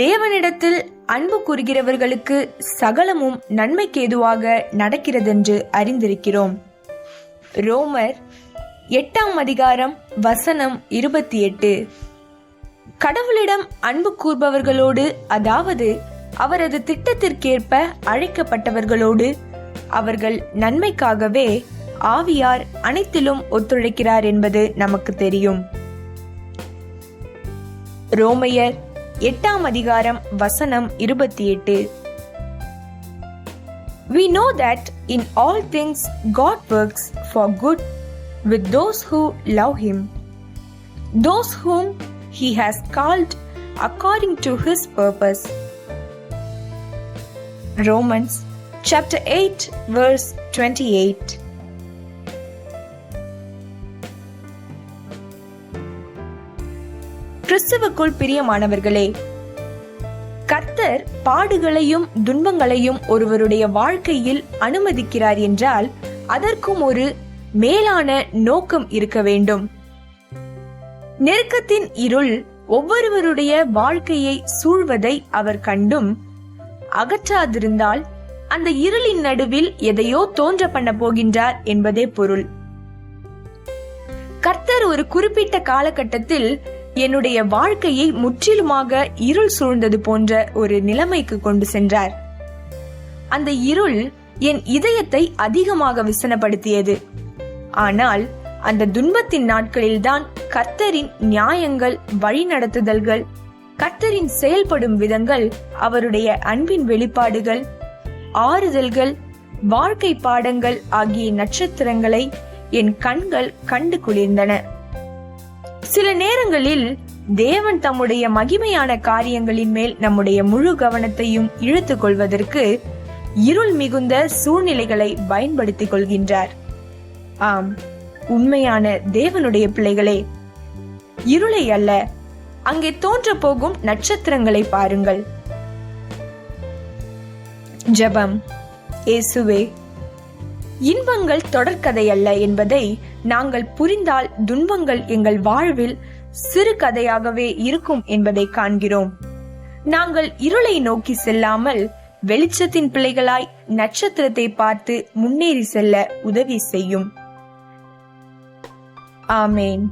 தேவனிடத்தில் அன்பு கூறுகிறவர்களுக்கு சகலமும் நன்மைக்கேதுவாக நடக்கிறதென்று அறிந்திருக்கிறோம். ரோமர் 8:28. கடவுளிடம் அன்பு கூர்பவர்களோடு, அதாவது அவரது திட்டத்திற்கேற்ப அழைக்கப்பட்டவர்களோடு, அவர்கள் நன்மைக்காகவே ஆவியார் அனைத்திலும் ஒத்துழைக்கிறார் என்பது நமக்கு தெரியும். ரோமையர் 8:28. We know that in all things God works for good with those who love Him, those whom He has called according to His purpose. Romans chapter 8 verse 28. கிறிஸ்துவுக்குள் பிரியமானவர்களே, கர்த்தர் பாடுகளையும் துன்பங்களையும் ஒருவருடைய வாழ்க்கையில் அனுமதிக்கிறார் என்றால் அதற்கும் ஒரு மேலான நோக்கம் இருக்க வேண்டும். நெருக்கத்தின் இருள் ஒவ்வொருவருடைய வாழ்க்கையை சூழ்வதை அவர் கண்டும் அகற்றாதிருந்தால் அந்த இருளின் நடுவில் எதையோ தோன்ற பண்ண போகின்றார் என்பதே பொருள். கர்த்தர் ஒரு குறிப்பிட்ட காலகட்டத்தில் என்னுடைய வாழ்க்கையை முற்றிலுமாக இருள் சூழ்ந்தது போன்ற ஒரு நிலைமைக்கு கொண்டு சென்றார். அந்த இருள் என் இதயத்தை அதிகமாக விசனப்படுத்தியது. ஆனால் அந்த துன்பத்தின் நாட்களில்தான் கர்த்தரின் நியாயங்கள், வழிநடத்துதல்கள், கர்த்தரின் செயல்படும் விதங்கள், அவருடைய அன்பின் வெளிப்பாடுகள், ஆறுதல்கள், வாழ்க்கை பாடங்கள் ஆகிய நட்சத்திரங்களை என் கண்கள் கண்டு குளிர்ந்தன. சில நேரங்களில் தேவன் தம்முடைய மகிமையான காரியங்களின் மேல் நம்முடைய முழு கவனத்தையும் இழுத்துக் கொள்வதற்கு இருள் மிகுந்த சூழ்நிலைகளை பயன்படுத்திக் கொள்கின்றார். ஆம், உண்மையான தேவனுடைய பிள்ளைகளே, இருளை அல்ல, அங்கே தோன்ற போகும் நட்சத்திரங்களை பாருங்கள். ஜெபம். இயேசுவே, இன்பங்கள் தொடர்கதை அல்ல என்பதை நாங்கள் புரிந்தால் துன்பங்கள் எங்கள் வாழ்வில் சிறு கதையாகவே இருக்கும் என்பதை காண்கிறோம். நாங்கள் இருளை நோக்கி செல்லாமல் வெளிச்சத்தின் பிள்ளைகளாய் நட்சத்திரத்தை பார்த்து முன்னேறி செல்ல உதவி செய்யும். ஆமேன்.